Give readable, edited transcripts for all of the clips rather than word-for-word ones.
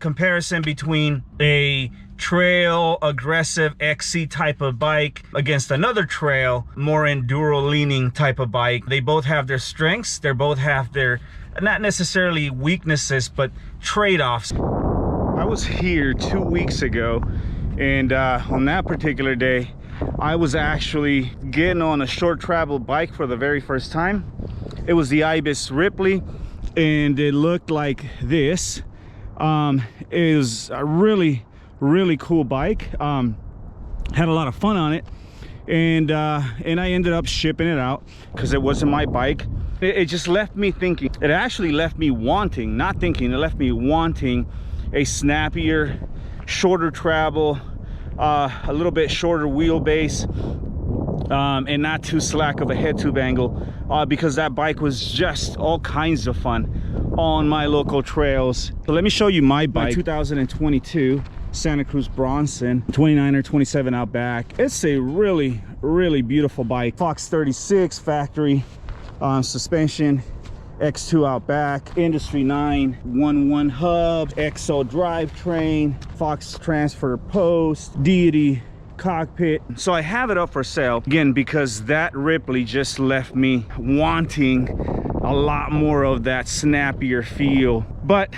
Comparison between a trail aggressive XC type of bike against another trail more enduro leaning type of bike. They both have their strengths, they both have their not necessarily weaknesses, but trade-offs. I was here 2 weeks ago, and on that particular day I was actually getting on a short travel bike for the very first time. It was the Ibis Ripley, and it looked like this. It was a really cool bike. Had a lot of fun on it, and I ended up shipping it out because it wasn't my bike. It just left me thinking. It actually left me wanting, not thinking, it left me wanting a snappier, shorter travel, a little bit shorter wheelbase, and not too slack of a head tube angle, because that bike was just all kinds of fun on my local trails. So let me show you my bike. My 2022 Santa Cruz Bronson 29er 27 out back. It's a really beautiful bike. Fox 36 factory suspension, X2 out back, Industry 911 hub, XO drivetrain, Fox transfer post, Deity cockpit. So I have it up for sale again because that Ripley just left me wanting a lot more of that snappier feel. But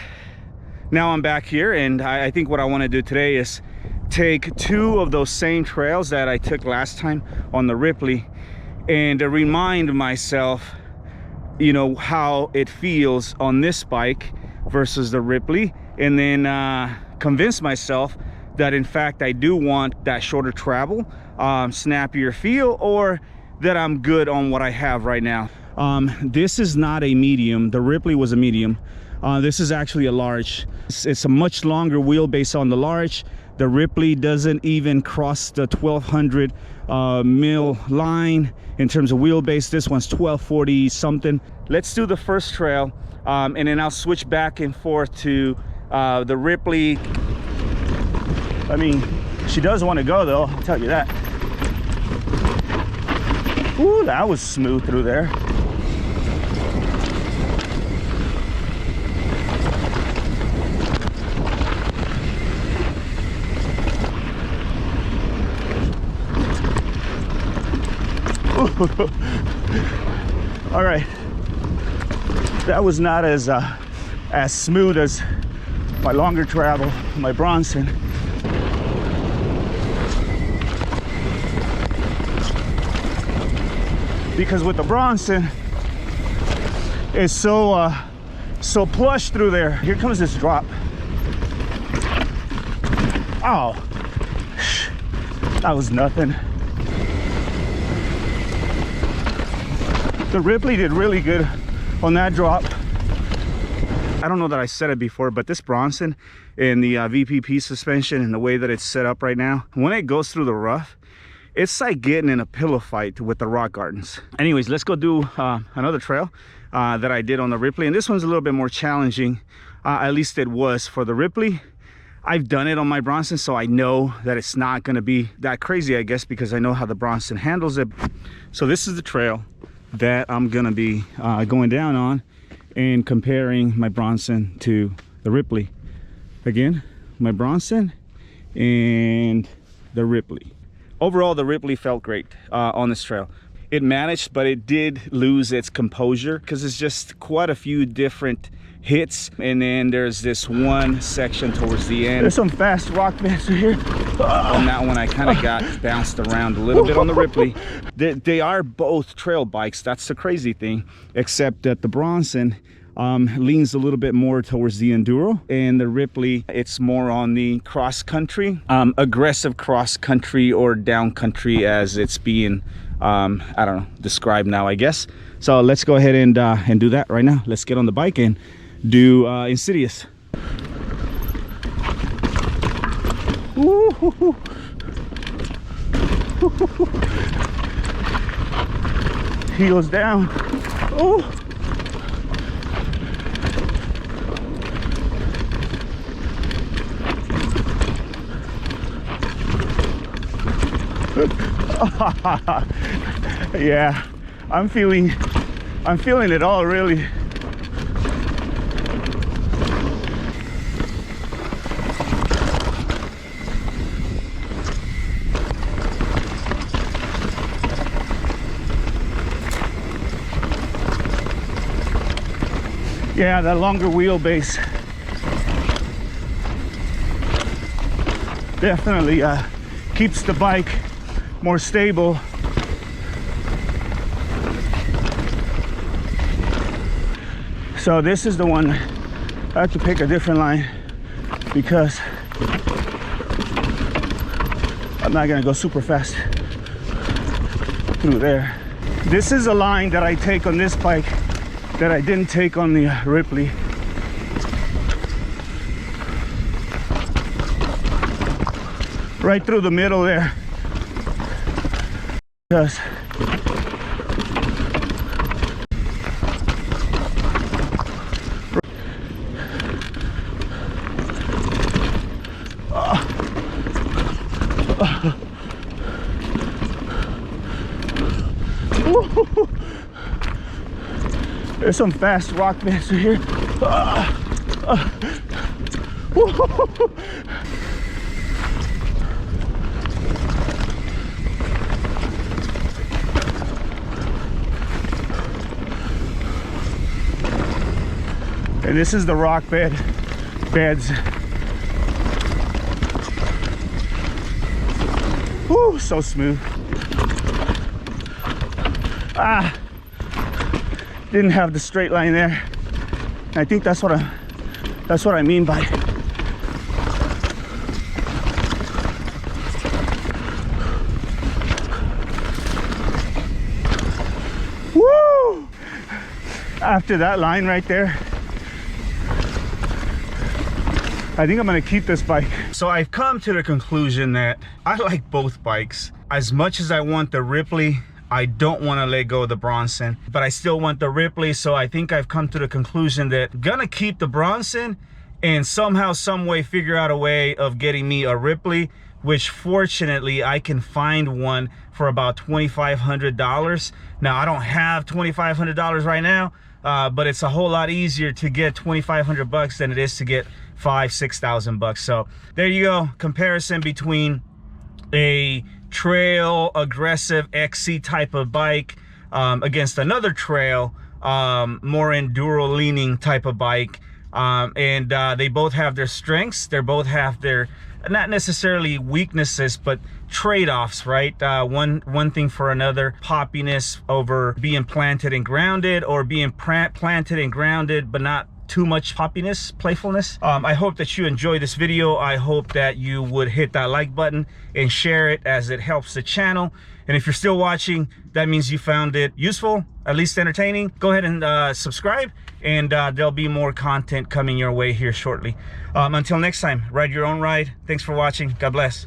now I'm back here, and I think what I want to do today is take two of those same trails that I took last time on the Ripley and remind myself, you know, how it feels on this bike versus the Ripley, and then convince myself that in fact I do want that shorter travel, snappier feel, or that I'm good on what I have right now. This is not a medium. The Ripley was a medium. This is actually a large. It's a much longer wheelbase on the large. The Ripley doesn't even cross the 1200 mil line in terms of wheelbase. This one's 1240 something. Let's do the first trail, and then I'll switch back and forth to the Ripley. I mean, she does want to go though, I'll tell you that. Ooh, that was smooth through there. All right, that was not as smooth as my longer travel, my Bronson. Because with the Bronson, it's so plush through there. Here comes this drop. Oh, that was nothing. The Ripley did really good on that drop. I don't know that I said it before, but this Bronson and the VPP suspension and the way that it's set up right now, when it goes through the rough, it's like getting in a pillow fight with the rock gardens. Anyways, let's go do another trail that I did on the Ripley, and this one's a little bit more challenging. At least it was for the Ripley. I've done it on my Bronson, so I know that it's not going to be that crazy, I guess, because I know how the Bronson handles it. So this is the trail that I'm going to be going down on and comparing my Bronson to the Ripley. Again, my Bronson and the Ripley. Overall, the Ripley felt great on this trail. It managed, but it did lose its composure because it's just quite a few different hits, and then there's this one section towards the end. There's some fast rock beds here. On that one, I kind of got bounced around a little bit on the Ripley. They are both trail bikes. That's the crazy thing, except that the Bronson leans a little bit more towards the enduro, and the Ripley, it's more on the cross country, aggressive cross country or down country as it's being I don't know, described now, I guess. So let's go ahead and do that right now. Let's get on the bike and do Insidious. Ooh. Heels down. Oh. Yeah, I'm feeling it all, really. Yeah, that longer wheelbase definitely keeps the bike more stable. So this is the one. I have to pick a different line because I'm not gonna go super fast through there. This is a line that I take on this bike that I didn't take on the Ripley. Right through the middle there. Because there's some fast rock beds here. And this is the rock beds. Woo, so smooth. Didn't have the straight line there. I think that's what I mean by woo. After that line right there, I think I'm gonna keep this bike. So I've come to the conclusion that I like both bikes. As much as I want the Ripley, I don't want to let go of the Bronson, but I still want the Ripley. So I think I've come to the conclusion that I'm gonna keep the Bronson and somehow, some way figure out a way of getting me a Ripley, which fortunately I can find one for about $2,500. Now I don't have $2,500 right now, but it's a whole lot easier to get 2,500 bucks than it is to get 5,000-6,000 bucks. So there you go, comparison between a trail aggressive XC type of bike against another trail more enduro leaning type of bike, and they both have their strengths, they both have their not necessarily weaknesses but trade-offs, right? One thing for another. Poppiness over being planted and grounded, or being planted and grounded but not too much poppiness, playfulness. I hope that you enjoy this video. I hope that you would hit that like button and share it, as it helps the channel. And if you're still watching, that means you found it useful, at least entertaining. Go ahead and subscribe, and there'll be more content coming your way here shortly. Until next time, ride your own ride. Thanks for watching. God bless.